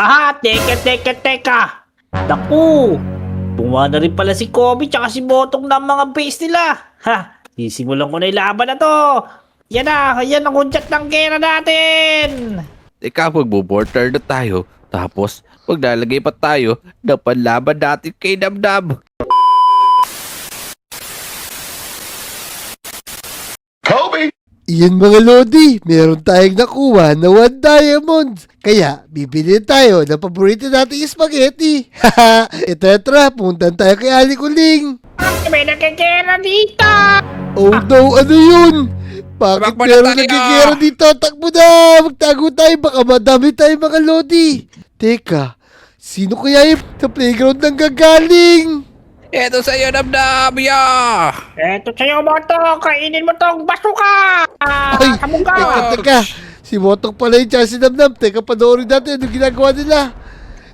Aha, teka. Naku, tuwa na rin pala si Kobe tsaka si Botong ng mga base nila. Ha, sisimulan ko na yung laban na to. Yan ang hudyat ng gera natin. Teka, magbo-border na tayo. Tapos, maglalagay pa tayo ng panlaban natin kay Namnam. Iyan mga Lodi, meron tayong nakuha na 1 diamond. Kaya, bibili tayo ng paborito nating spaghetti. Haha, ito na tara, puntan tayo kay Ali Kuling. May nagkikera dito. Oh no, ano yun? Bakit Tumakbo na meron tayo! nagkikera dito? Takbo na! Magtago tayo, baka madami tayo mga Lodi. Teka, sino kaya yung sa playground nang gagaling? Eto sa'yo, Namnam! Yeah! Eto sa'yo, Botong. Kainin mo tong basuka. Ay, Sabog ka. teka. Si Motong pala yung chance si Namnam. Teka, panoorin natin ano ginagawa nila.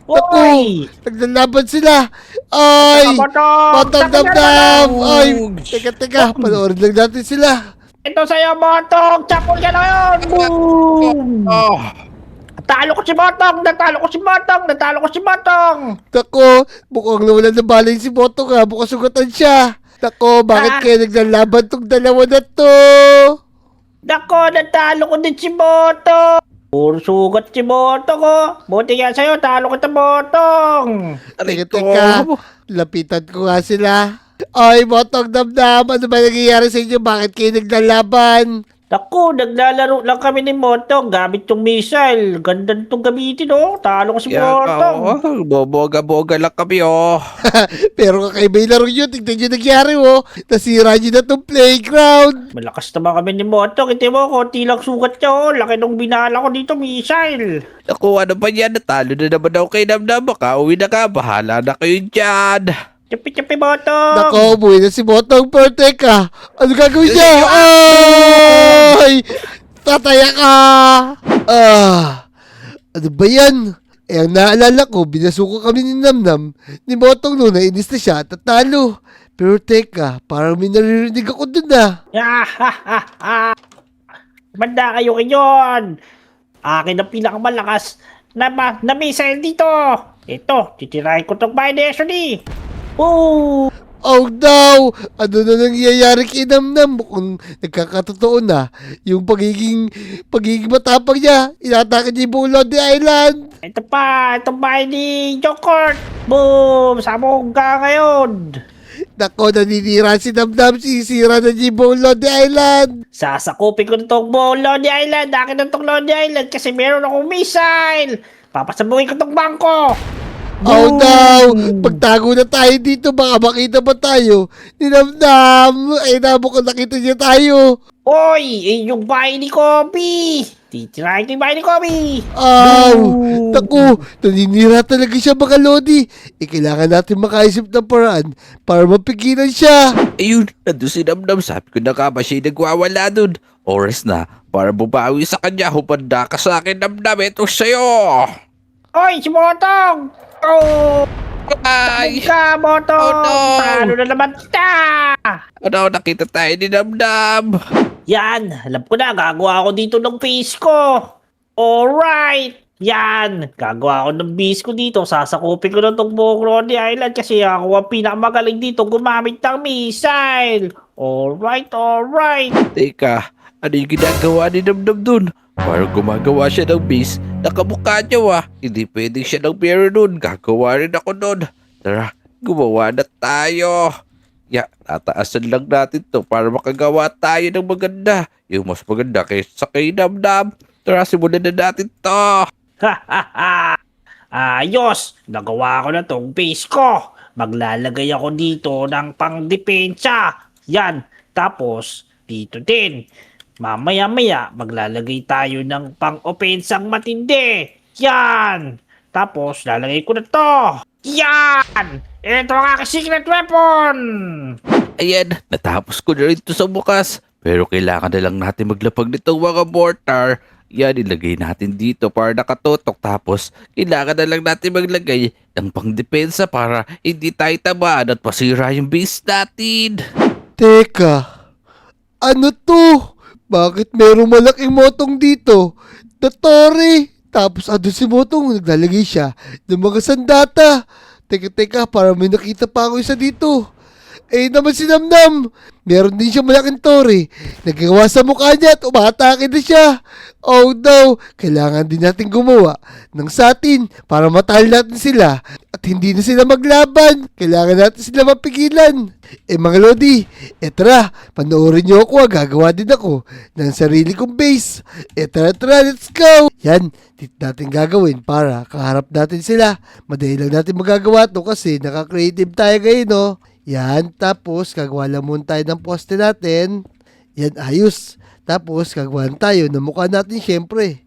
Naku, Oy. naglalaban sila. Ay, Botong. Motong Namnam. Ay, teka, panoorin lang natin sila. Ito sa'yo, Botong. Chapol ka na yun. Boom. Oh! Natalo ko si Botong. Nako, mukhang nawalan na balay si Motong ha. Mukhang sugatan siya. Nako, bakit Ah. kaya naglalaban tong dalawa na to? Nako, natalo ko din si Botong. Puro sugat si Botong ko. Buti nga sa'yo, talo kita, Botong. Teka, lapitan ko nga sila. Ay, Motong Namnam, ano ba nangyayari sa inyo? Bakit kayo naglalaban? Naku, naglalaro lang kami ni Botong gamit yung missile. Ganda nitong gamitin, oh. Talo ko si Botong. Boboga-boga lang kami, oh. Pero kakaiba yung laro nyo, tignan nyo nangyari oh. Nasira nyo na tong playground. Malakas naman kami ni Botong. Ito mo, konti lang sugat niya, oh. Laki nung binala ko dito, missile. Naku, ano ba yan? Natalo na naman ako kay Namnam. Baka uwi na ka. Bahala na kayo dyan. Chupi, Botong. Nako, umuwi na si Motong, pero teka, ano gagawin niya? Ay! Tataya ka! Ano ba yan? Eh, ang naalala ko, binasuko kami ni Namnam, ni Motong noon na inis na siya at tatalo. Pero teka, parang may naririnig ako dun ah. Banda kayo ngayon. Akin ang pinakamalakas na missile dito. Ito, titirahin ko tong Biden eh. Oh! Oh no! Ano na nangyayari kay Namnam? Mukhang nagkakatotoo na yung pagiging matapang niya. Inatake niya yung buong Lodi Island. Ito pa, itong bahay ni Jokert. Boom! Sabog ka ngayon. Nako, naninira si Namnam. Sisira na niya yung buong Lodi Island. Sasakupin ko na itong buong Lodi Island. Akin na itong Lodi Island kasi meron akong missile. Papasabugin ko itong bangko. Oh no! Pagtago na tayo dito, baka makita pa tayo ni Namnam. Ay, namo ko nakita niya tayo. Hoy! Yung bahay ni Kobe! Titirahin ko yung bahay ni Kobe! Aw! Boom! Naku, naninira talaga siya mga Lodi. Kailangan natin makaisip ng paraan para mapigilan siya. Ayun, nandun si Namnam. Sabi ko na ka ba siya nagwawala dun? Oras na para bumawi sa kanya. Humanda ka sa akin, Namnam. Ito sa'yo. Hoy! Si Botong! Oh! Ay! Ka, Botong! Oh, no! Talo na naman kita! Ano, nakita tayo ni Namnam. Yan! Alam ko na, gagawa ako dito ng face ko! Alright! Yan! Gagawa ako ng base ko dito. Sasakupin ko na itong buong Ronnie Island kasi ako ang pinakamagaling dito gumamit ng missile! Alright! Teka, ano yung ginagawa ni Namnam dun? Parang gumagawa siya ng base. Nakamukha niya Hindi pwedeng siya ng meron dun. Gagawa rin ako dun. Tara, gumawa na tayo. Tataasan lang natin to para makagawa tayo ng maganda. Yung mas maganda kaysa kay Namnam. Tara, simulan na natin to. Ayos! Nagawa ko na tong base ko. Maglalagay ako dito ng pang-depensa. Yan. Tapos, dito din. Mamaya-maya, maglalagay tayo ng pang-opensang matindi. Yan. Tapos, lalagay ko na to. Yan. Ito ang aking secret weapon. Ayan, natapos ko na rin to sa bukas. Pero kailangan na lang natin maglapag nitong mga mortar. Yan, ilagay natin dito para nakatutok. Tapos, kailangan na lang natin maglagay ng pangdepensa para hindi tayo tamaan at masira yung base natin. Teka, ano to? Bakit merong malaking Motong dito? Dotori, Tapos ando si Motong, naglalagay siya ng mga sandata. Teka, para may nakita pa ako isa dito. Eh naman si Namnam, meron din siya malaking tore. Nagagawa sa mukha niya at umatake na siya. Oh no, kailangan din natin gumawa ng satin para matahal natin sila at hindi na sila maglaban. Kailangan natin sila mapigilan. Eh mga Lodi, tara, panoorin niyo ako, gagawa din ako ng sarili kong base. Tara, let's go! Yan, dito natin gagawin para kaharap natin sila. Madali lang natin magagawa to kasi naka-creative tayo ngayon, no? Yan, tapos gagawa lang muna tayo ng poste natin. Yan, ayos. Tapos gagawa tayo ng mukha natin syempre.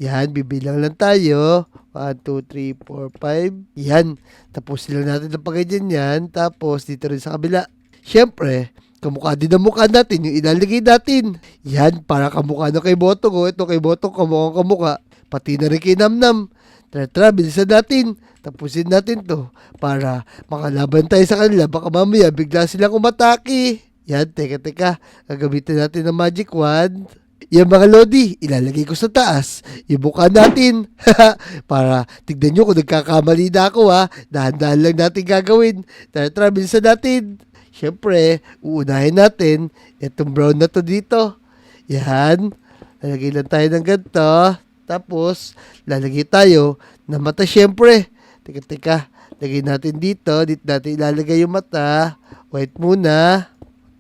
Yan, bibilang lang tayo. 1, 2, 3, 4, 5. Yan, tapos lang natin ang pagganyan yan. Tapos dito rin sa kabila. Syempre, kamukha din ang mukha natin yung ilalagay natin. Yan, para kamukha na kay Botong. Ito kay Botong kamukha. Pati na rin kay Namnam. Tara, bilisan natin. Tapusin natin to para makalaban tayo sa kanila. Baka mamaya bigla silang umatake. Yan, teka. Gagamitin natin ng magic wand. Yan mga Lodi, ilalagay ko sa taas yung mukha natin. Para tignan nyo kung nagkakamali na ako ha. Dahan-dahan lang natin gagawin. Tara, bilisan natin. Siyempre, uunahin natin itong brown na to dito. Yan. Lalagay lang tayo ng ganito. Tapos, lalagay tayo ng mata siyempre. Teka. Lagay natin dito. Dito natin ilalagay yung mata. White muna.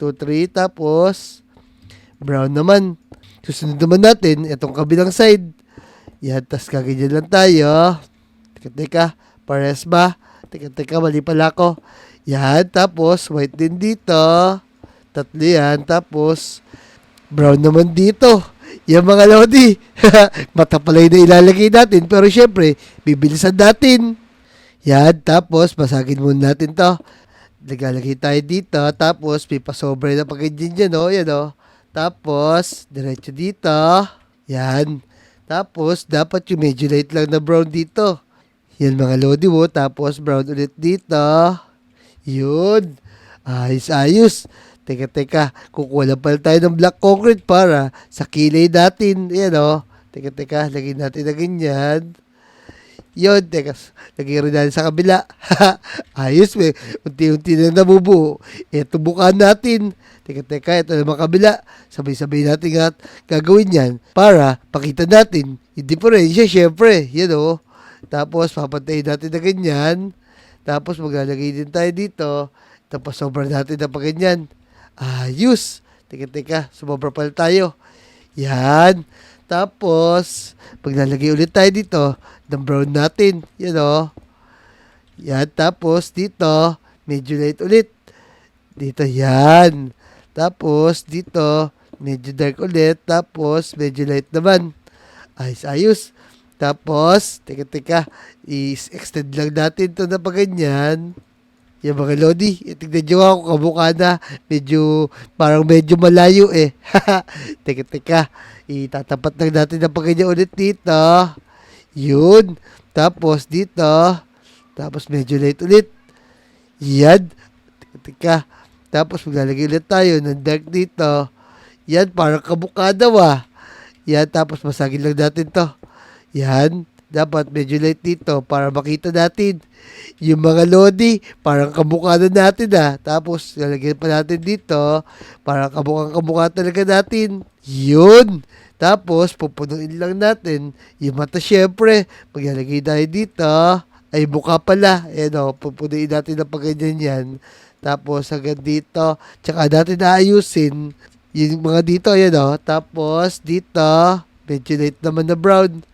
2, 3. Tapos, brown naman. Susunod naman natin itong kabilang side. Yan. Tapos, kaganyan lang tayo. Teka. Pares ba? Teka. Mali pala ako. Yan. Tapos, white din dito. 3 yan. Tapos, brown naman dito. Yan mga Lodi. Mata pala yung ilalagay natin. Pero syempre, bibilisan natin. Yan. Tapos, basagin muna natin to. Nagalagay tayo dito. Tapos, may pasobre na pag-engine dyan, no? Yan, no? Tapos, diretso dito. Yan. Tapos, dapat yung medyo light lang na brown dito. Yan mga Lodi, wo. Tapos, brown ulit dito. Yun. Ayos. Teka. Kukuha lang pala tayo ng black concrete para sa kilay natin. Yan, o. Teka. Lagyan natin na ganyan. Yun, teka. Lagyan rin natin sa kabila. Ayos, may unti-unti na nabubuo. Ito mukha natin. Teka. Ito naman kabila. Sabay-sabay natin at gagawin yan para pakita natin yung diferensya, syempre. Yan, o. Tapos, papantayin natin na ganyan. Tapos, maglalagay din tayo dito. Tapos, sobrang natin na pa ganyan. Ayos. Teka. Sumobra pala tayo. Yan. Tapos, maglalagay ulit tayo dito ng brown natin. Yan o. Yan. Tapos, dito, medyo light ulit. Dito, yan. Tapos, dito, medyo dark ulit. Tapos, medyo light naman. Ayos. Tapos, teka. I-extend lang natin ito na pa ganyan. Yung mga Lodi, tignan nyo ako, kamukha na. Parang medyo malayo eh. Teka. Itatapat lang natin na pagkanya ulit dito. Yun. Tapos dito. Tapos medyo light ulit. Yan. Teka. Tapos maglalagay ulit tayo ng dark dito. Yan, parang kamukha daw ah. Yan, tapos masagin lang natin to. Yan. Dapat medyo light dito para makita natin yung mga Lodi. Parang kamukha na natin ah. Tapos lalagyan pa natin dito. Parang kamukha talaga natin. Yun. Tapos pupunuin lang natin yung mata syempre. Maglalagay tayo dito. Ay mukha pala. Ayan o. Pupunuin natin na pagganyan yan. Tapos hanggang dito. Tsaka natin naayusin yung mga dito. Ayan o. Tapos dito. Medyo light naman na brown.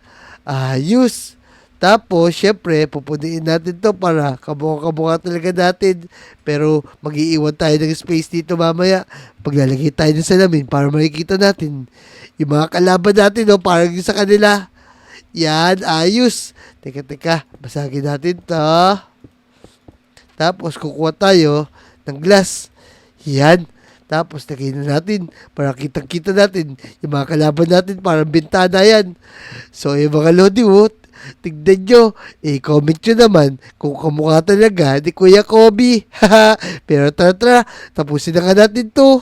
Ayos. Tapos, syempre, pupunuin natin to para kamukha talaga natin. Pero, mag-iiwan tayo ng space dito mamaya. Paglalagay tayo ng salamin para makikita natin yung mga kalaban natin, no? Parang yung sa kanila. Yan, ayos. Teka. Basagin natin to. Tapos, kukuha tayo ng glass. Yan. Tapos, lagay na natin para kitang-kita natin yung mga kalaban natin. Parang bintana yan. So, yung mga Lodi, tignan nyo. Comment nyo naman kung kamukha talaga ni Kuya Kobe. Pero tara, tapusin na nga natin to.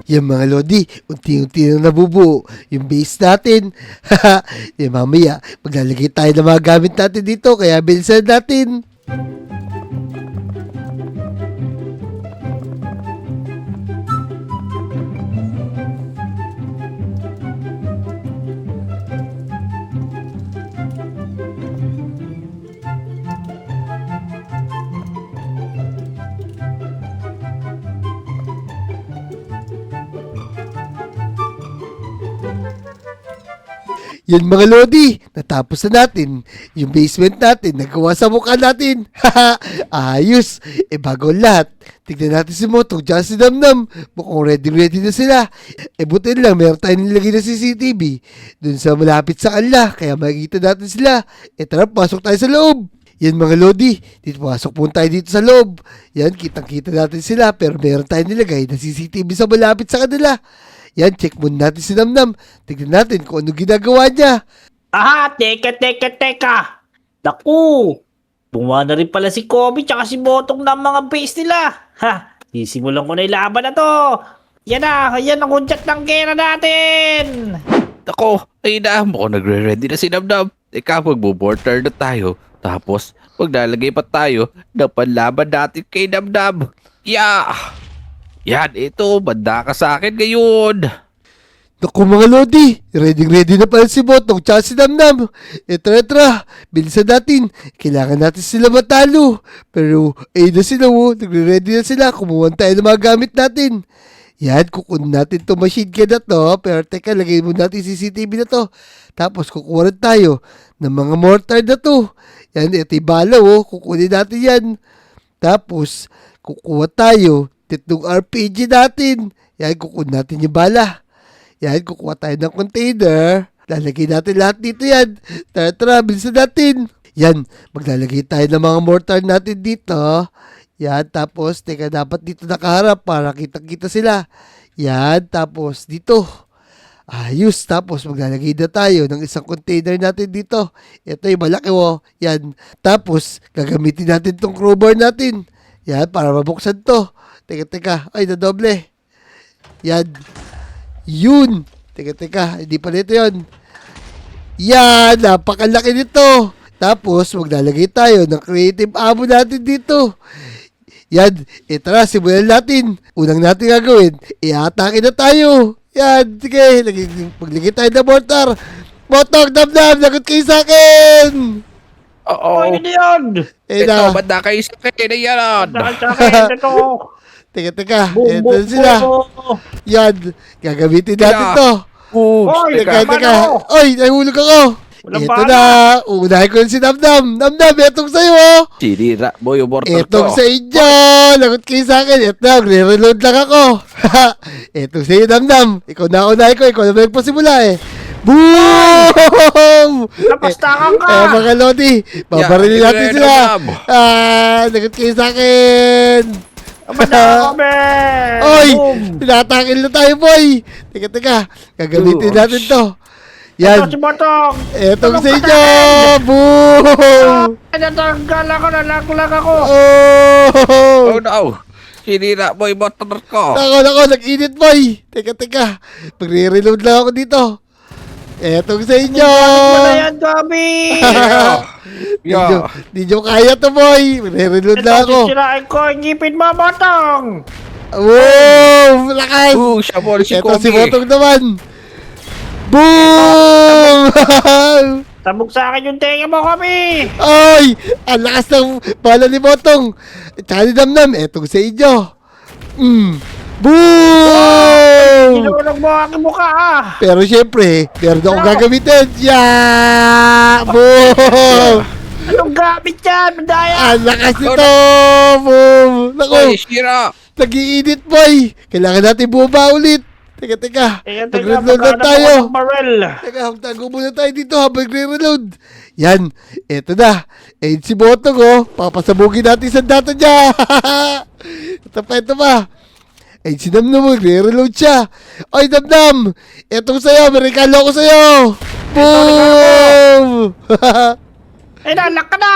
Yan mga Lodi, unti-unti na nabubuo yung base natin. Yan mamaya, maglalagay tayo ng mga gamit natin dito, kaya bilisan natin. Yan mga Lodi, natapos na natin yung basement natin, nagawa sa mukha natin. Ayos, bago ang lahat. Tignan natin si Motong tsaka si Namnam. Mukhang ready na sila. Butin lang, meron tayo nilagay na CCTV dun sa malapit sa kanila, kaya makikita natin sila. Tara, pasok tayo sa loob. Yan mga Lodi, dito pasok po tayo dito sa loob. Yan, kitang-kita natin sila, pero meron tayo nilagay na CCTV sa malapit sa kanila. Yan, check muna natin si Namnam. Tignan natin kung ano ginagawa niya. Aha, teka. Naku, bunga na rin pala si Kobe tsaka si Botong ng mga base nila. Ha, sisimulan ko na yung laban na to. Yan ang hudyat ng gera natin. Ako, ayun na, mukhang nagre-ready na si Namnam. Teka, magbo-mortar na tayo. Tapos, maglalagay pa tayo ng panlaban natin kay Namnam. Yeah! Yan, ito, banda ka sa akin ngayon. Naku mga Lodi, ready na pala si Botong tsaka si Namnam. Tara, bilisan natin. Kailangan natin sila matalo. Pero, ayun na sila, nagre-ready na sila. Kumuha tayo ng mga gamit natin. Yan, kukunin natin itong machine gun na to. Pero teka, lagay mo natin CCTV na to. Tapos, kukuha rin tayo ng mga mortar na to. Yan, ito yung bala, kukunin natin yan. Tapos, kukuha tayo tatlong RPG natin. Yan, kukunin natin yung bala. Yan, kukuha tayo ng container. Lalagay natin lahat dito yan. Tara, bilisan natin. Yan, maglalagay tayo ng mga mortar natin dito. Yan, tapos, teka, dapat dito nakaharap para kitang-kita sila. Yan, tapos dito. Ayos, tapos maglalagay na tayo ng isang container natin dito. Ito yung malaki, Yan, tapos, gagamitin natin tong crowbar natin. Yan, para mabuksan to. Teka. Ay, nadoble. Yan. Yun. Teka. Hindi pa nito yun. Yan. Napakalaki nito. Tapos, maglalagay tayo ng creative ammo natin dito. Yan. Tara, simulan natin. Unang natin gagawin, i-atake na tayo. Yan. Sige. Maglagay tayo ng mortar. Motong, Namnam, lagot kayo sa akin. Oo. Ano yun? Ito, banda kayo sa akin. Ayan. Sakit ito. Teka. Boom, Ito sila. boom. Yan. Gagamitin natin to. Oops, Oy, Teka. Oy, nahulog ako. Walang Ito bala. na. Unahin ko na si Namnam. Namnam, etong sa'yo. sinira mo yung mortar Etong ko. sa inyo. Lagot kayo sa akin. Ito, nagre-reload lang ako. Etong sa'yo, Namnam. Ikaw na unahin ko. Ikaw na magpasimula eh. Boom! Napastakan ka. Mga Lodi, babarilin Yeah, natin yeah, sila. Namnam. Lagot kayo sa akin. Abada kami. Oy! Boom. Tinatakil na tayo, boy! Teka. Gagamitin natin to. Ito Yan. si Botong. Etong Tulog sa ka inyo! sa Boom! Natanggal ako, nalaglag ako. Oh! Oh no. Sinira mo yung mortar ko. Nako, nag-init, boy! Teka. Magre-reload lang ako dito. Etong sa inyo! Wala yan, Gabi. Yeah. Di nyo kaya to, boy! Magre-reload lang ako. Ito, sisirain ko. Ngipin mo, Botong. Wow! Lakas! Siya mo si Eto si Kobe. Botong naman! Boom! Tabog sa akin yung tenga mo, Gabi. Ay! Ang lakas ng bala ni Botong! Tsaka ni Namnam, etong sa inyo! Boom! Sinulog mo aking mukha, Pero syempre, meron akong gagamitin! Yeah! Boom! Anong gamit yan, Madaya? Ang lakas nito! Boom! Naku! Oy, sira. Nag-iinit, boy! Kailangan natin bumaba ulit! Teka. Nag-reload na tayo! Teka, magtago muna tayo dito habang nagre-reload. Yan, eto na. Ayun si Botong, papasabugin natin sa data niya. Ito pa. Ayun si Namnam, nagre-reload siya. Ay, Namnam, etong sa'yo, may regalo ko sa'yo. Boom! Nalak ka na!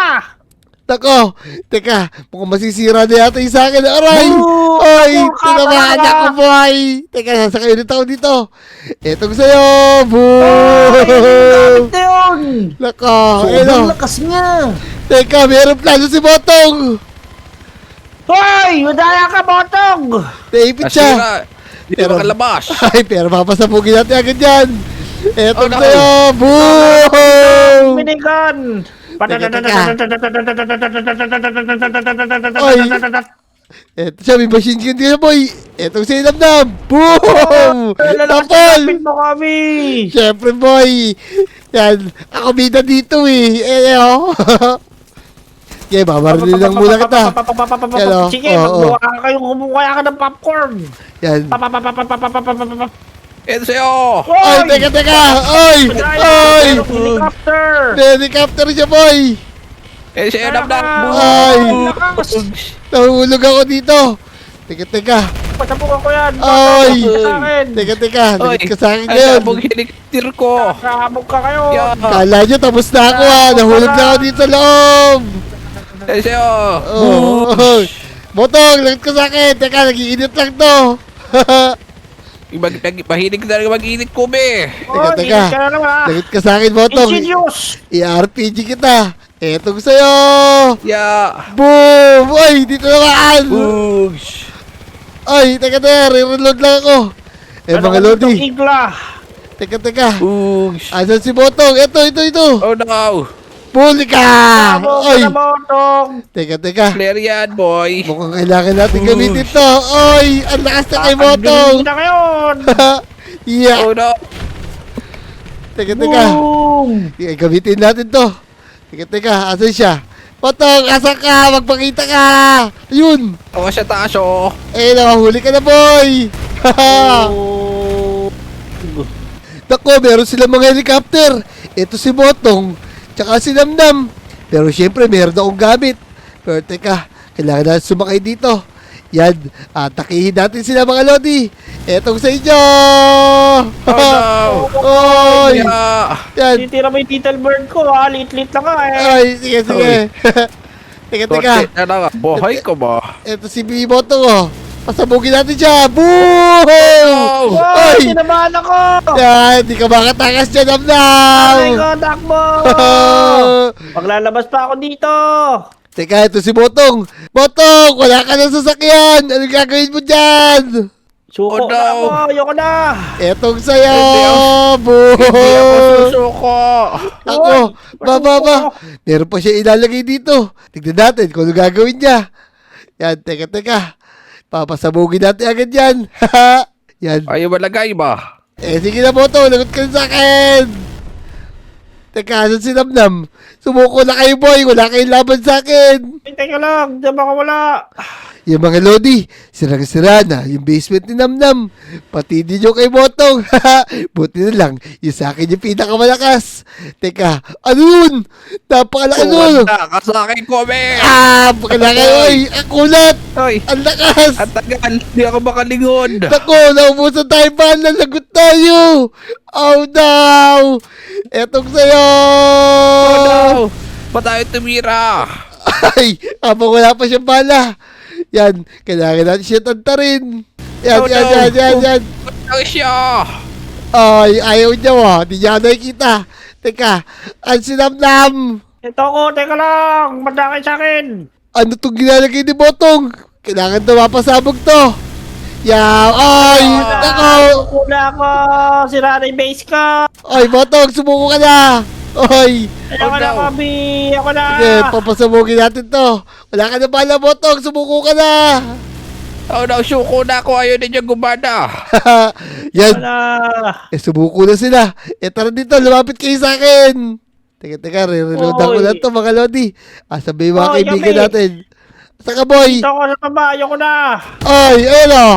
Nako, teka, mukhang masisira na yata yung sa akin. Aray! Oy, tinamaan ako, boy! Teka, sasakay ulit ako dito. Etong sa'yo! Boom! Gamit na yun! Nako, Sobrang lakas niya! Teka, meron plano si Botong! Hoy! Madaya ka, Botong! Naipit siya! Asira. Hindi Pero- makalabas. Ay, pero papasabugin natin agad yan! Etong Oh, no. sa'yo! Boom! Minigun! Eto siya, may machine gun din siya, boy! Etong sa'yo, Namnam! Boom! Tapol! Lapit mo kami! Siyempre, boy! Yan, ako bida dito oh. Okay, babarili lang muna kita. Yan, oh. Sige, Oo, magbuha ka kayong humukaya ka ng popcorn. Yan. Ito sa'yo. Ay, teka! Ay! Ay! Helicopter! Helicopter siya, boy! Ito sa'yo, Namnam. Ay! Lakas! Nahulog ako dito! Teka! Pasabukan ko yan! Ay! Sa akin! Teka! Oy, Nagit ka sa akin ang ngayon! sabog helicopter ko. Kahabog ka kayo! Yan. Kala nyo, tapos na ako Nahulog na ako dito sa loob! Ito sa'yo. Oh. Botong, lagit ka sa akin! Teka, nag-iinit lang to! Mahilig ka talaga mag-init ko, be. Oh, Teka. init ka na naman ah! Lagit ka sa akin, Botong! Insidious! I-RPG kita! Etong sa'yo! Yeah. Boom! Ay, dito naman! Boosh. Ay, teka, re-reload lang ako! Mga Lodi! Igla! Teka! Boosh. Asan si Botong? Ito! Oh, no. Puli ka! Sabog Ay! ka na, Botong! Teka! Clear yan, boy. Mukhang kailangan natin gamitin to! Ay! Ang lakas na kay Botong! Tatanggalin na ngayon! Yeah! Oh, no. Teka! Boom! Gamitin natin to! Teka! Asan siya? Botong! Asan ka? Magpakita ka! Ayun! Ako sa taas, oh. Eh, nakahuli ka na, boy! Oh. Nako, meron silang mga helicopter. Ito si Botong, tsaka si Namnam. Pero syempre, meron akong gamit. Pero teka, kailangan natin sumakay dito. Yan, atakihin natin sila mga Lodi. Etong sa inyo! Oh, no. Oy! Yeah. Yan. Titira mo yung title bird ko ha, lit-lit lang ka eh. Ay, sige. Teka. Torte na lang. Buhay ko ba? Ito si Botong, oh. Pasabugin natin siya. Boom! Oh! Wow, Ay! tinabahan ako! Yan, di ka makatakas dyan, Aray Namnam! ko, takbo! Maglalabas pa ako dito! Teka, ito si Botong. Botong, wala ka na sasakyan. Ano gagawin mo dyan? Suko Oh, no. na ako, ayoko na! Etong sa'yo. Hindi ako Boom! susuko. Ako, Uy, ba. Meron pa siya ilalagay dito. Tignan natin kung ano gagawin niya. Yan, teka. Papasabugin natin agad yan. Yan. Ayaw malagay ba? Sige na, Botong. Lagot ka na sa akin. Teka, saan si Namnam? Sumuko na kayo, boy. Wala kayong laban sa akin. Ay, teka lang, diyan baka wala. Yung mga Lodi, sirang-sira na yung basement ni Namnam. Pati din yung kay Botong. Buti na lang, yung sa akin yung pinakamalakas. Teka, ano yun? Napakalaki nun. Tumanda ka sa akin ko, be. Pakalaki, oy. Ang kulat. Oy, Ang lakas. ang tagal. Hindi ako makalingon. Nako, naubusan tayo ba? Nalagot tayo. Oh, no. Etong sa'yo. Oh, no. Ba't tayo tumira? Ay, habang wala pa siyang bala. Yan, kailangan natin siya tantarin. Yan. Ang siya. Ay, ayaw niya Di niya nakikita. Teka, ang sinamnam. Ito ko, teka lang, madakay sa akin. Ano itong ginalagay ni Botong? Kailangan na mapasabog to. Yaw, ay, nako. Kuna ako, sira na yung base ko. Ay, Botong, sumuko ka na. Ay, Ayoko na, no. Kabi, ako na. sige, papasabugin natin to. Wala ka na bala, Botong, sumuko ka na. Oh, no. Suko na ako. Ayaw na niya gumana. Yan, Wala. sumuko na sila. Tara dito, lumapit kayo sa akin. Teka, re-reload ako Oy. na to, mga Lodi. Sabi yung mga Oy, kaibigan Yami. natin. Saan ka, boy? Dito ako sa baba, ayoko na. Ay, ayun o.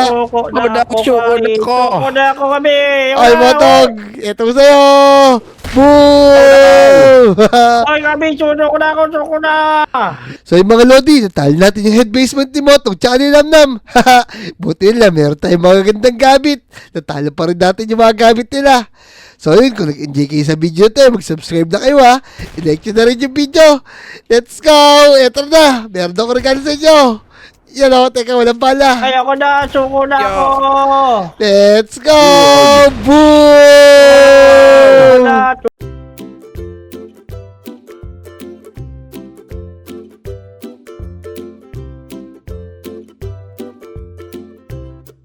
Suko na na, ako, suko na Kabi. ako. Suko na ako, Kabi. Ayoko Ay, na, Botong, itong sa'yo. Boom! Ay, Kabi, suko na. So yung mga Lodi, natalo natin yung head basement ni Motong tsaka ni Namnam. Buti nila, meron tayong mga gandang gamit. Natalo pa rin natin yung mga gamit nila. So yun, kung nag-enjoy kayo sa video to, mag-subscribe na kayo ha. I-like nyo na rin yung video. Let's go! Eto na, meron ako regalo sa inyo. Yan o, teka, walang pala. Ay, ako na, suko na Yo. ako. Let's go! Boom! Wala,